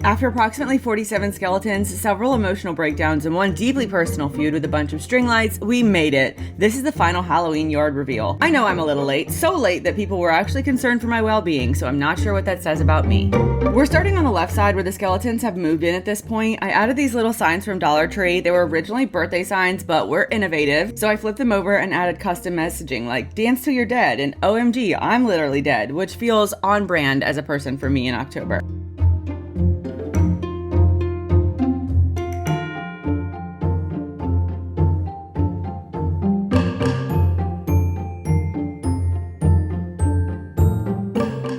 After approximately 47 skeletons, several emotional breakdowns, and one deeply personal feud with a bunch of string lights, we made it. This is the final Halloween yard reveal. I know I'm a little late, so late that people were actually concerned for my well-being, so I'm not sure what that says about me. We're starting on the left side where the skeletons have moved in at this point. I added these little signs from Dollar Tree. They were originally birthday signs, but we're innovative, so I flipped them over and added custom messaging like "Dance till you're dead" and "OMG, I'm literally dead," which feels on brand as a person for me in October.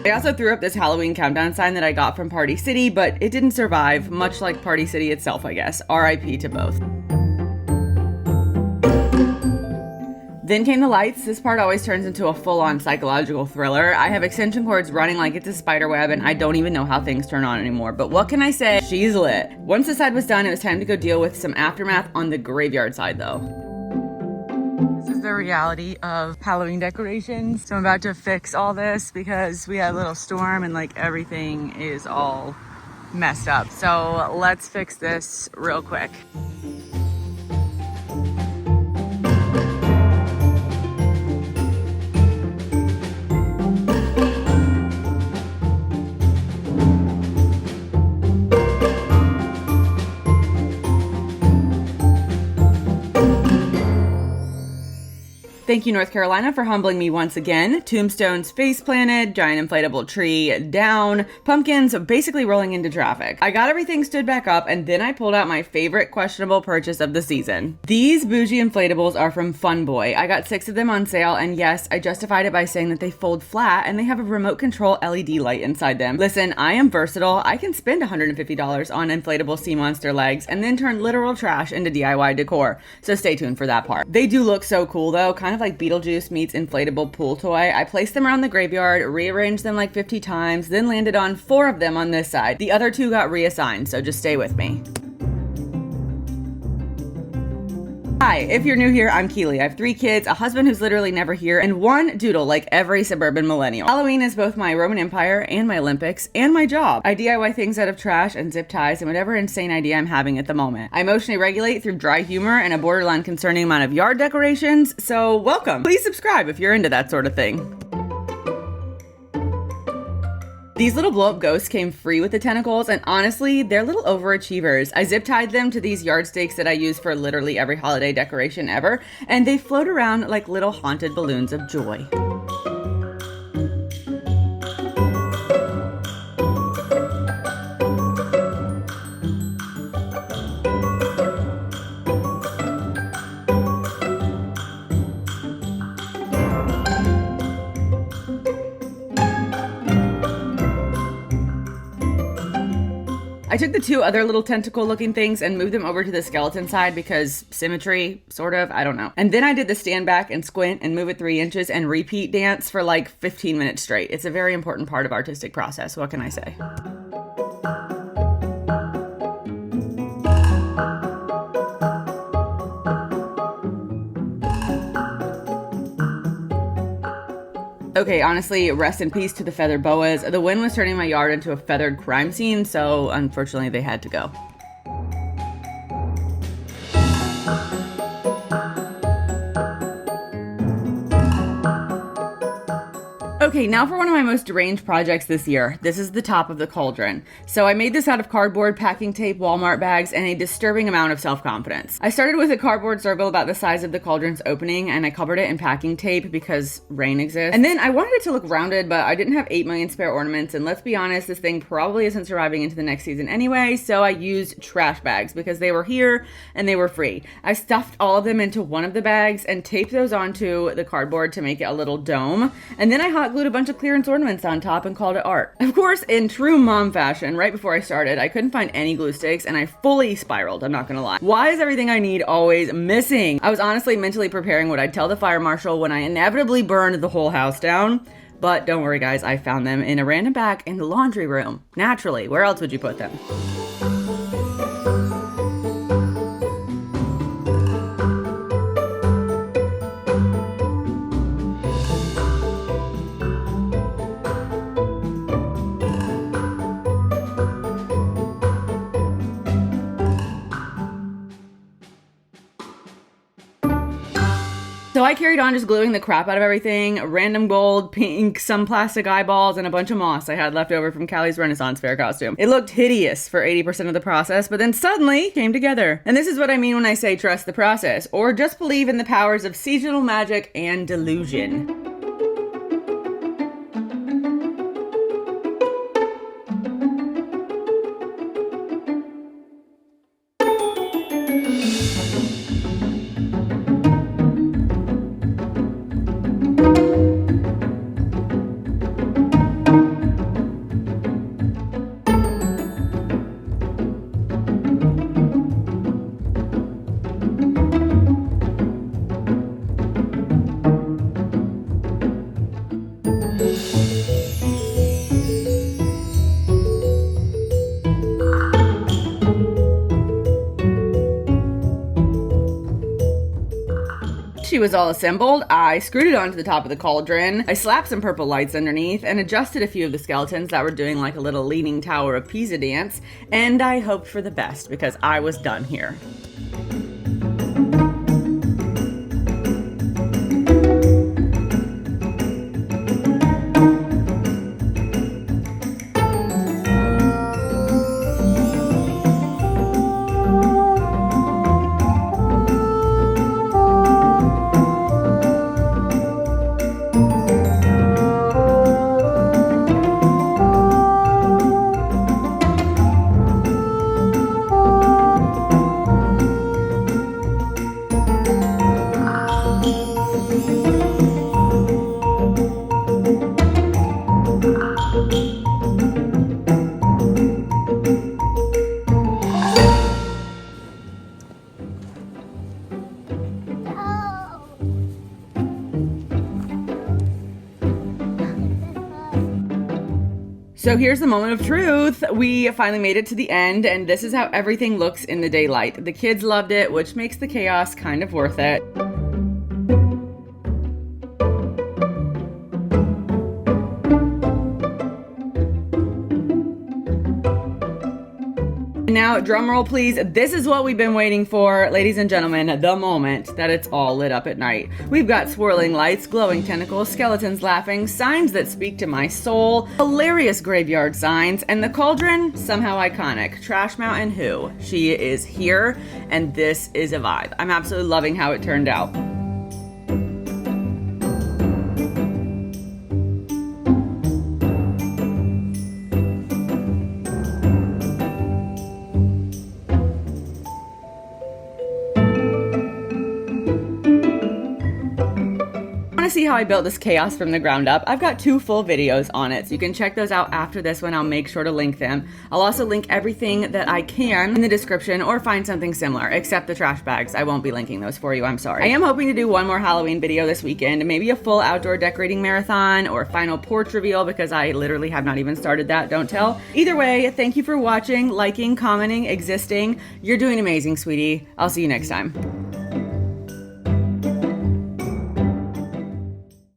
I also threw up this Halloween countdown sign that I got from Party City, but it didn't survive, much like Party City itself, I guess. RIP to both. Then came the lights. This part always turns into a full-on psychological thriller. I have extension cords running like it's a spider web, and I don't even know how things turn on anymore. But what can I say? She's lit. Once the side was done, it was time to go deal with some aftermath on the graveyard side, though. This is the reality of Halloween decorations. So I'm about to fix all this because we had a little storm and like everything is all messed up. So let's fix this real quick. Thank you, North Carolina, for humbling me once again. Tombstones face planted, giant inflatable tree down, pumpkins basically rolling into traffic. I got everything stood back up, and then I pulled out my favorite questionable purchase of the season. These bougie inflatables are from Fun Boy. I got 6 of them on sale, and yes, I justified it by saying that they fold flat and they have a remote control LED light inside them. Listen, I am versatile. I can spend $150 on inflatable sea monster legs and then turn literal trash into DIY decor. So stay tuned for that part. They do look so cool though, kind of like Beetlejuice meets inflatable pool toy. I placed them around the graveyard, rearranged them like 50 times, then landed on 4 of them on this side. The other 2 got reassigned, so just stay with me. Hi, if you're new here, I'm Keely. I have 3 kids, a husband who's literally never here, and 1 doodle like every suburban millennial. Halloween is both my Roman Empire and my Olympics and my job. I DIY things out of trash and zip ties and whatever insane idea I'm having at the moment. I emotionally regulate through dry humor and a borderline concerning amount of yard decorations, so welcome. Please subscribe if you're into that sort of thing. These little blow-up ghosts came free with the tentacles, and honestly, they're little overachievers. I zip-tied them to these yard stakes that I use for literally every holiday decoration ever, and they float around like little haunted balloons of joy. I took the 2 other little tentacle looking things and moved them over to the skeleton side because symmetry, sort of, I don't know. And then I did the stand back and squint and move it 3 inches and repeat dance for like 15 minutes straight. It's a very important part of artistic process, what can I say? Okay, honestly, rest in peace to the feathered boas. The wind was turning my yard into a feathered crime scene, so unfortunately they had to go. Okay, now for one of my most deranged projects this year. This is the top of the cauldron. So I made this out of cardboard, packing tape, Walmart bags, and a disturbing amount of self-confidence. I started with a cardboard circle about the size of the cauldron's opening, and I covered it in packing tape because rain exists. And then I wanted it to look rounded, but I didn't have 8 million spare ornaments, and let's be honest, this thing probably isn't surviving into the next season anyway, so I used trash bags because they were here and they were free. I stuffed all of them into one of the bags and taped those onto the cardboard to make it a little dome, and then I hot glued a bunch of clearance ornaments on top and called it art. Of course, in true mom fashion, right before I started, I couldn't find any glue sticks and I fully spiraled, I'm not gonna lie. Why is everything I need always missing? I was honestly mentally preparing what I'd tell the fire marshal when I inevitably burned the whole house down. But don't worry guys, I found them in a random bag in the laundry room. Naturally, where else would you put them? So I carried on just gluing the crap out of everything. Random gold, pink, some plastic eyeballs, and a bunch of moss I had left over from Callie's Renaissance Fair costume. It looked hideous for 80% of the process, but then suddenly came together. And this is what I mean when I say trust the process, or just believe in the powers of seasonal magic and delusion. She was all assembled, I screwed it onto the top of the cauldron, I slapped some purple lights underneath, and adjusted a few of the skeletons that were doing like a little leaning Tower of Pisa dance, and I hoped for the best because I was done here. So here's the moment of truth. We finally made it to the end, and this is how everything looks in the daylight. The kids loved it, which makes the chaos kind of worth it. Now, drum roll please, this is what we've been waiting for, ladies and gentlemen, the moment that it's all lit up at night. We've got swirling lights, glowing tentacles, skeletons laughing, signs that speak to my soul, hilarious graveyard signs, and the cauldron, somehow iconic. Trash Mountain who? She is here, and this is a vibe. I'm absolutely loving how it turned out. See how I built this chaos from the ground up? I've got 2 full videos on it, so you can check those out after this one. I'll make sure to link them. I'll also link everything that I can in the description, or find something similar, except the trash bags. I won't be linking those for you, I'm sorry. I am hoping to do one more Halloween video this weekend, maybe a full outdoor decorating marathon, or final porch reveal, because I literally have not even started that, don't tell. Either way, thank you for watching, liking, commenting, existing. You're doing amazing, sweetie. I'll see you next time.